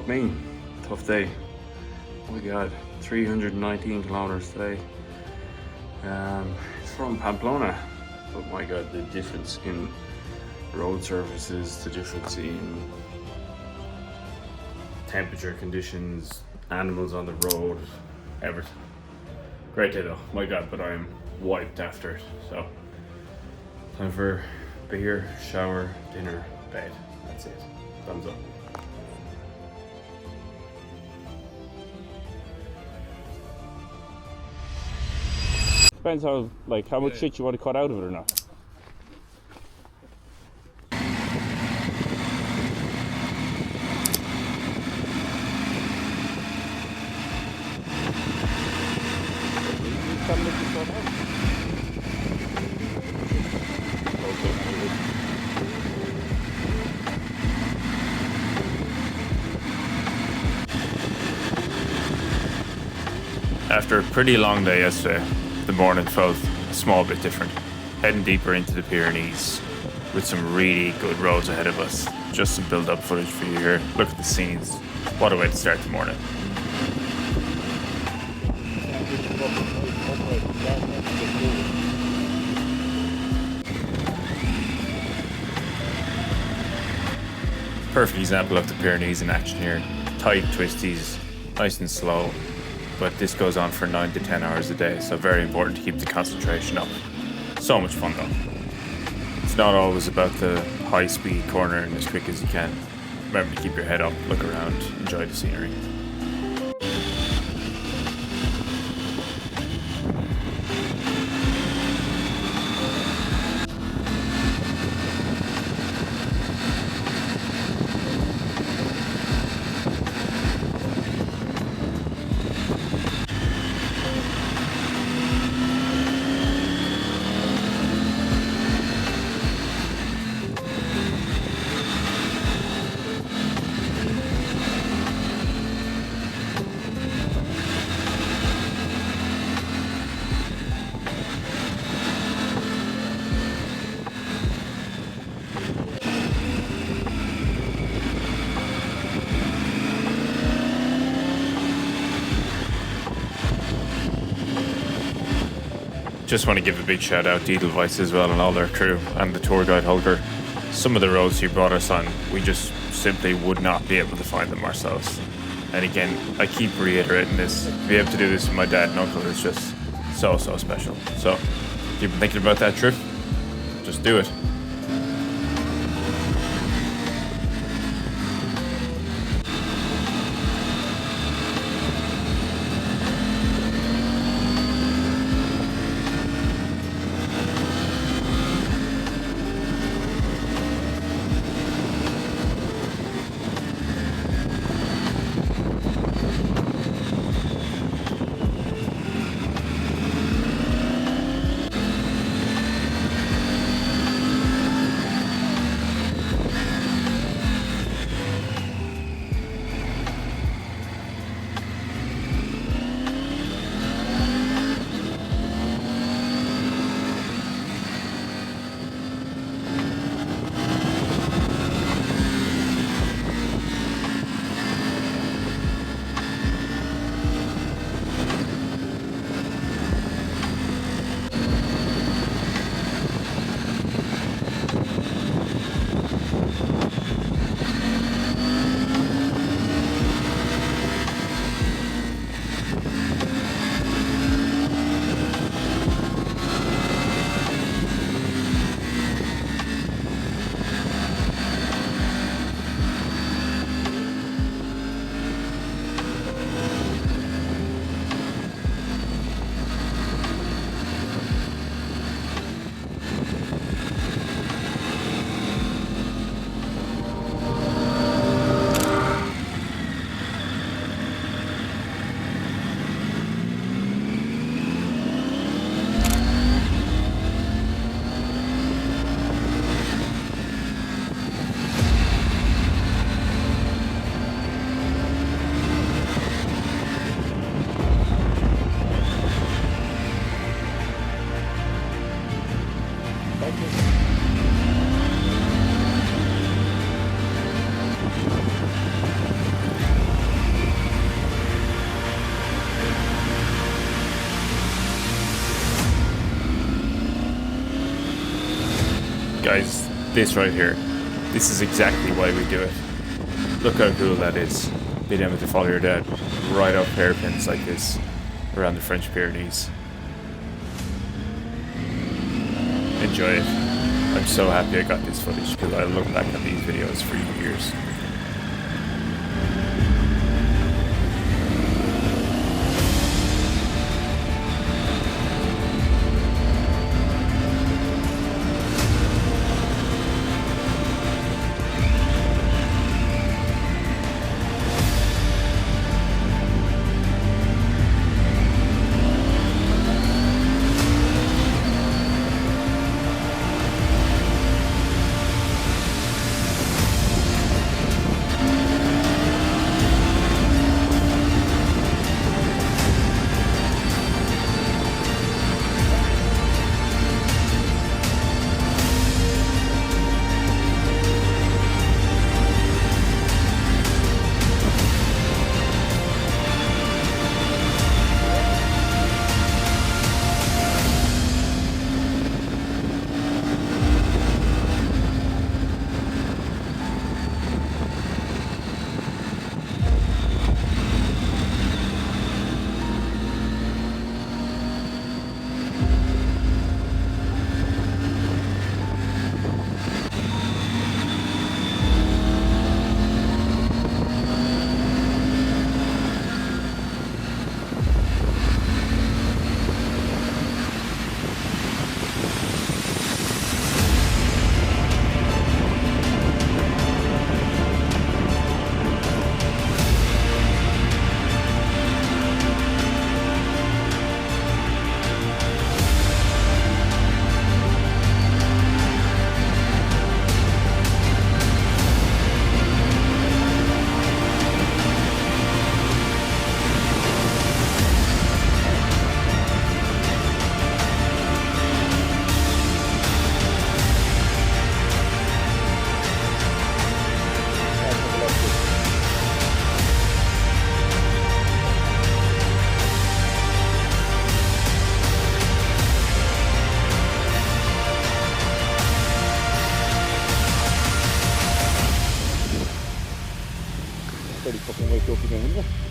me. Tough day. Oh my god, 319 kilometers today. It's from Pamplona, but my god, the difference in road surfaces, the difference in temperature conditions, animals on the road, everything. Great day though, my god, but I am wiped after it. So, time for beer, shower, dinner, bed. That's it. Thumbs up. Depends how much shit you want to cut out of it or not. After a pretty long day yesterday, the morning felt a small bit different. Heading deeper into the Pyrenees with some really good roads ahead of us. Just some build-up footage for you here. Look at the scenes. What a way to start the morning. Perfect example of the Pyrenees in action here. Tight twisties, nice and slow. But this goes on for 9 to 10 hours a day, so very important to keep the concentration up. So much fun though. It's not always about the high speed cornering as quick as you can. Remember to keep your head up, look around, enjoy the scenery. Just want to give a big shout out to Edelweiss as well and all their crew and the tour guide Holger. Some of the roads he brought us on, we just simply would not be able to find them ourselves. And again, I keep reiterating this, to be able to do this with my dad and uncle is just so special. So, if you've been thinking about that trip, just do it. Guys, this right here, this is exactly why we do it. Look how cool that is. Being able to follow your dad right up hairpins like this around the French Pyrenees. Enjoy it. I'm so happy I got this footage because I look back at these videos for years. Die fucking wake up again, isn't it?